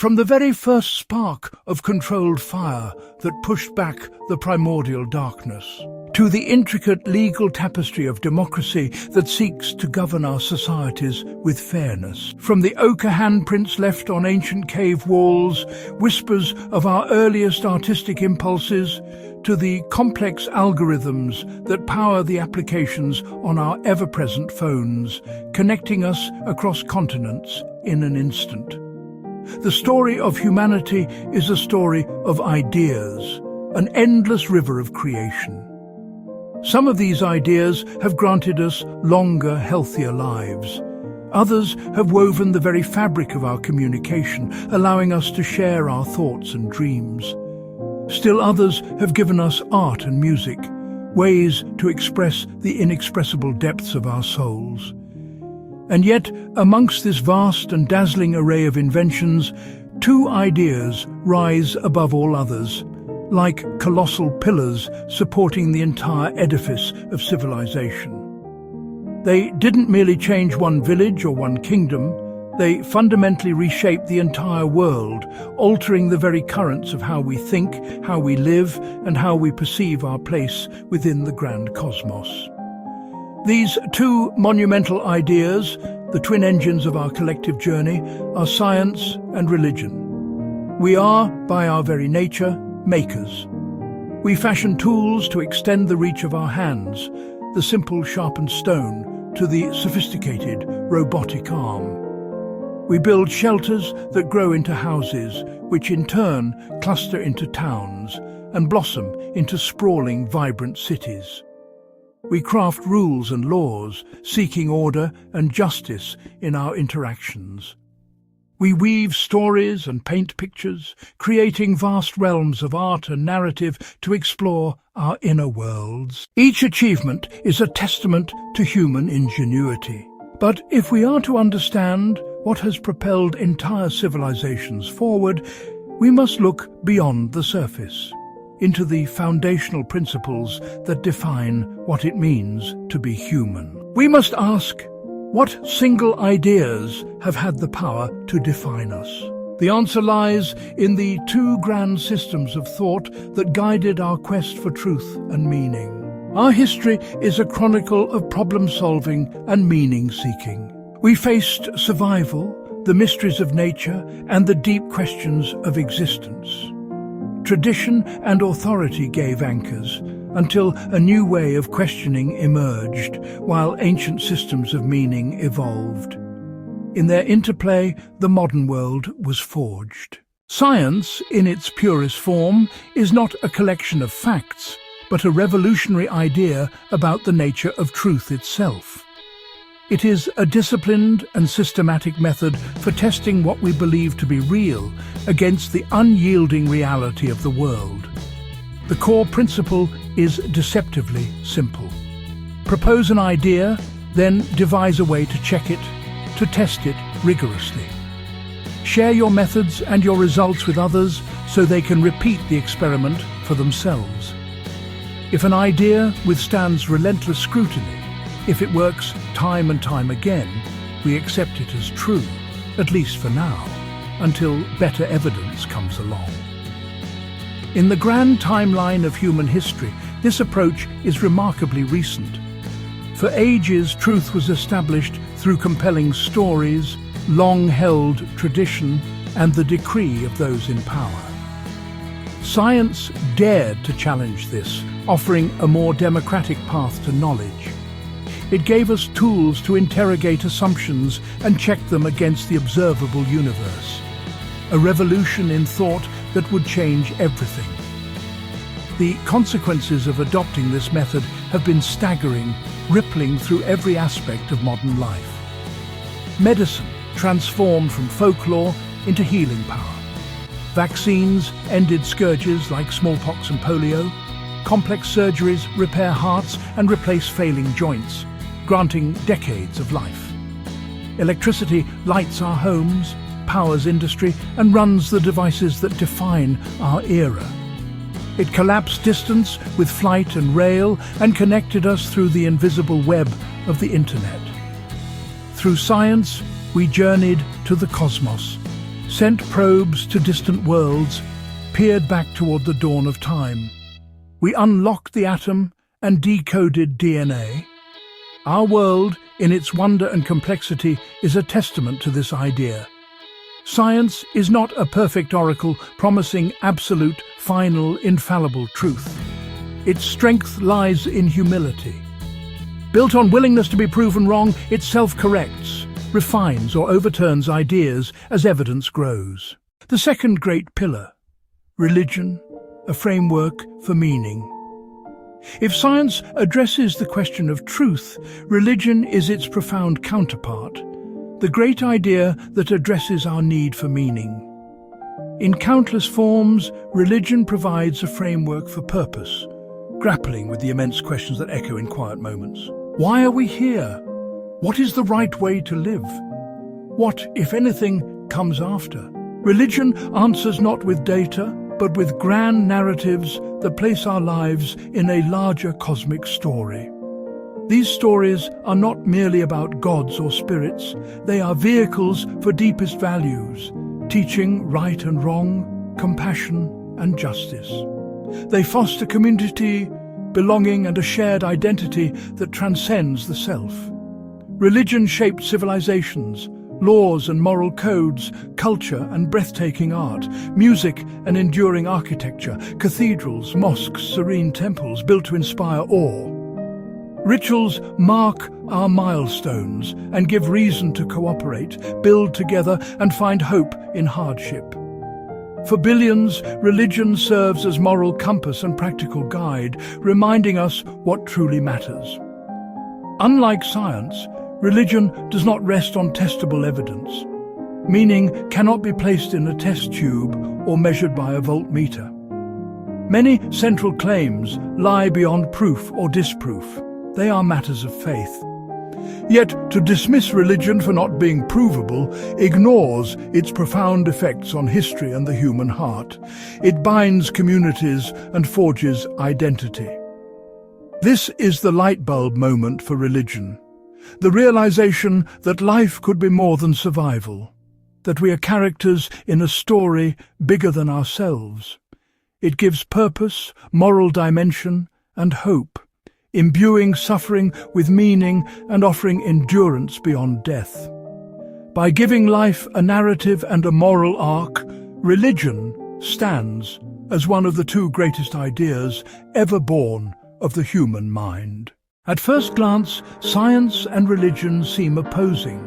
From the very first spark of controlled fire that pushed back the primordial darkness, to the intricate legal tapestry of democracy that seeks to govern our societies with fairness. From the ochre handprints left on ancient cave walls, whispers of our earliest artistic impulses, to the complex algorithms that power the applications on our ever-present phones, connecting us across continents in an instant. The story of humanity is a story of ideas, an endless river of creation. Some of these ideas have granted us longer, healthier lives. Others have woven the very fabric of our communication, allowing us to share our thoughts and dreams. Still others have given us art and music, ways to express the inexpressible depths of our souls. And yet, amongst this vast and dazzling array of inventions, two ideas rise above all others, like colossal pillars supporting the entire edifice of civilization. They didn't merely change one village or one kingdom, they fundamentally reshaped the entire world, altering the very currents of how we think, how we live, and how we perceive our place within the grand cosmos. These two monumental ideas, the twin engines of our collective journey, are science and religion. We are, by our very nature, makers. We fashion tools to extend the reach of our hands, the simple sharpened stone to the sophisticated robotic arm. We build shelters that grow into houses, which in turn cluster into towns and blossom into sprawling, vibrant cities. We craft rules and laws, seeking order and justice in our interactions. We weave stories and paint pictures, creating vast realms of art and narrative to explore our inner worlds. Each achievement is a testament to human ingenuity. But if we are to understand what has propelled entire civilizations forward, we must look beyond the surface, into the foundational principles that define what it means to be human. We must ask, what single ideas have had the power to define us? The answer lies in the two grand systems of thought that guided our quest for truth and meaning. Our history is a chronicle of problem-solving and meaning-seeking. We faced survival, the mysteries of nature, and the deep questions of existence. Tradition and authority gave anchors, until a new way of questioning emerged, while ancient systems of meaning evolved. In their interplay, the modern world was forged. Science, in its purest form, is not a collection of facts, but a revolutionary idea about the nature of truth itself. It is a disciplined and systematic method for testing what we believe to be real against the unyielding reality of the world. The core principle is deceptively simple. Propose an idea, then devise a way to check it, to test it rigorously. Share your methods and your results with others so they can repeat the experiment for themselves. If an idea withstands relentless scrutiny, if it works time and time again, we accept it as true, at least for now, until better evidence comes along. In the grand timeline of human history, this approach is remarkably recent. For ages, truth was established through compelling stories, long-held tradition, and the decree of those in power. Science dared to challenge this, offering a more democratic path to knowledge. It gave us tools to interrogate assumptions and check them against the observable universe. A revolution in thought that would change everything. The consequences of adopting this method have been staggering, rippling through every aspect of modern life. Medicine transformed from folklore into healing power. Vaccines ended scourges like smallpox and polio. Complex surgeries repair hearts and replace failing joints, granting decades of life. Electricity lights our homes, powers industry, and runs the devices that define our era. It collapsed distance with flight and rail and connected us through the invisible web of the internet. Through science, we journeyed to the cosmos, sent probes to distant worlds, peered back toward the dawn of time. We unlocked the atom and decoded DNA. Our world, in its wonder and complexity, is a testament to this idea. Science is not a perfect oracle promising absolute, final, infallible truth. Its strength lies in humility. Built on willingness to be proven wrong, it self-corrects, refines or overturns ideas as evidence grows. The second great pillar, religion, a framework for meaning. If science addresses the question of truth, religion is its profound counterpart, the great idea that addresses our need for meaning. In countless forms, religion provides a framework for purpose, grappling with the immense questions that echo in quiet moments. Why are we here? What is the right way to live? What, if anything, comes after? Religion answers not with data, but with grand narratives that place our lives in a larger cosmic story. These stories are not merely about gods or spirits, they are vehicles for deepest values, teaching right and wrong, compassion and justice. They foster community, belonging and a shared identity that transcends the self. Religion shaped civilizations, laws and moral codes, culture and breathtaking art, music and enduring architecture, cathedrals, mosques, serene temples built to inspire awe. Rituals mark our milestones and give reason to cooperate, build together and find hope in hardship. For billions, religion serves as moral compass and practical guide, reminding us what truly matters. Unlike science, religion does not rest on testable evidence. Meaning cannot be placed in a test tube or measured by a voltmeter. Many central claims lie beyond proof or disproof. They are matters of faith. Yet to dismiss religion for not being provable ignores its profound effects on history and the human heart. It binds communities and forges identity. This is the light bulb moment for religion. The realization that life could be more than survival, that we are characters in a story bigger than ourselves. It gives purpose, moral dimension, and hope, imbuing suffering with meaning and offering endurance beyond death. By giving life a narrative and a moral arc, religion stands as one of the two greatest ideas ever born of the human mind. At first glance, science and religion seem opposing,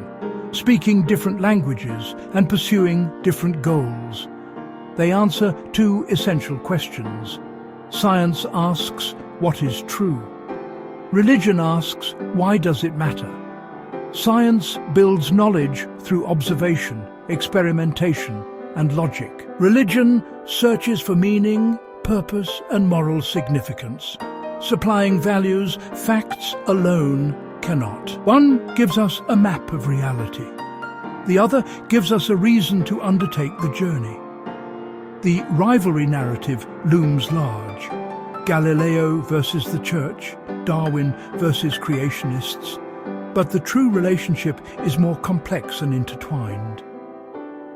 speaking different languages and pursuing different goals. They answer two essential questions. Science asks, what is true? Religion asks, why does it matter? Science builds knowledge through observation, experimentation, and logic. Religion searches for meaning, purpose, and moral significance, supplying values facts alone cannot. One gives us a map of reality. The other gives us a reason to undertake the journey. The rivalry narrative looms large. Galileo versus the Church, Darwin versus creationists. But the true relationship is more complex and intertwined.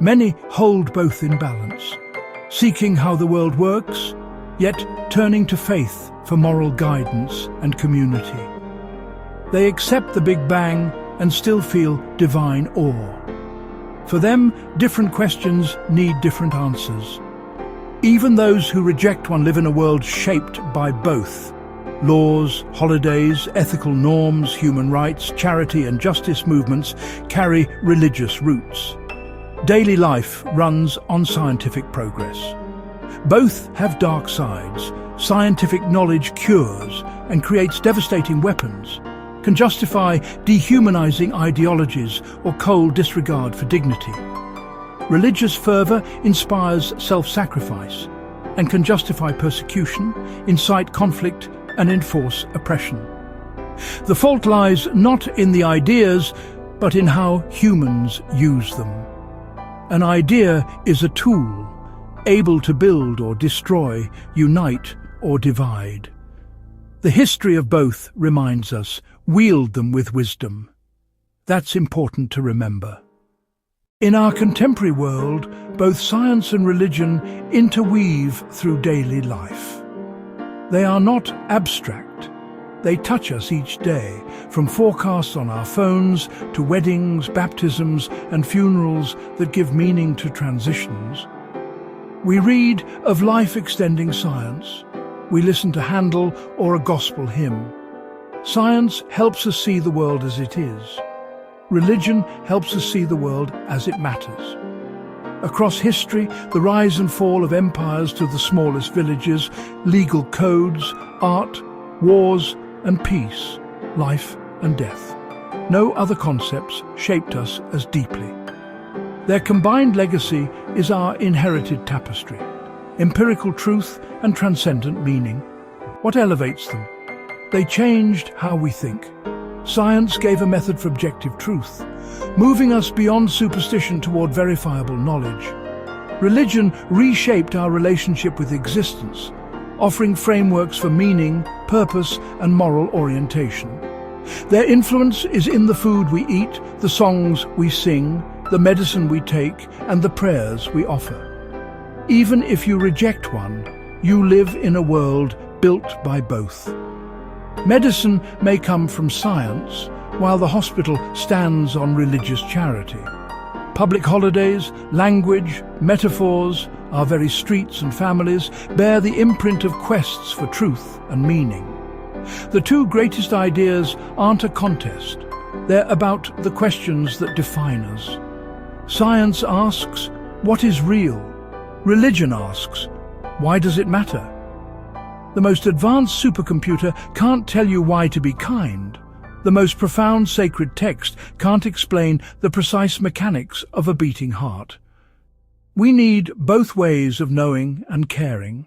Many hold both in balance, seeking how the world works, yet turning to faith for moral guidance and community. They accept the Big Bang and still feel divine awe. For them, different questions need different answers. Even those who reject one live in a world shaped by both. Laws, holidays, ethical norms, human rights, charity and justice movements carry religious roots. Daily life runs on scientific progress. Both have dark sides. Scientific knowledge cures and creates devastating weapons, can justify dehumanizing ideologies or cold disregard for dignity. Religious fervor inspires self-sacrifice and can justify persecution, incite conflict, and enforce oppression. The fault lies not in the ideas, but in how humans use them. An idea is a tool, able to build or destroy, unite or divide. The history of both reminds us, wield them with wisdom. That's important to remember. In our contemporary world, both science and religion interweave through daily life. They are not abstract. They touch us each day, from forecasts on our phones to weddings, baptisms, and funerals that give meaning to transitions. We read of life-extending science. We listen to Handel or a gospel hymn. Science helps us see the world as it is. Religion helps us see the world as it matters. Across history, the rise and fall of empires to the smallest villages, legal codes, art, wars and peace, life and death. No other concepts shaped us as deeply. Their combined legacy is our inherited tapestry, empirical truth and transcendent meaning. What elevates them? They changed how we think. Science gave a method for objective truth, moving us beyond superstition toward verifiable knowledge. Religion reshaped our relationship with existence, offering frameworks for meaning, purpose, and moral orientation. Their influence is in the food we eat, the songs we sing, the medicine we take, and the prayers we offer. Even if you reject one, you live in a world built by both. Medicine may come from science, while the hospital stands on religious charity. Public holidays, language, metaphors, our very streets and families bear the imprint of quests for truth and meaning. The two greatest ideas aren't a contest. They're about the questions that define us. Science asks, what is real? Religion asks, why does it matter? The most advanced supercomputer can't tell you why to be kind. The most profound sacred text can't explain the precise mechanics of a beating heart. We need both ways of knowing and caring.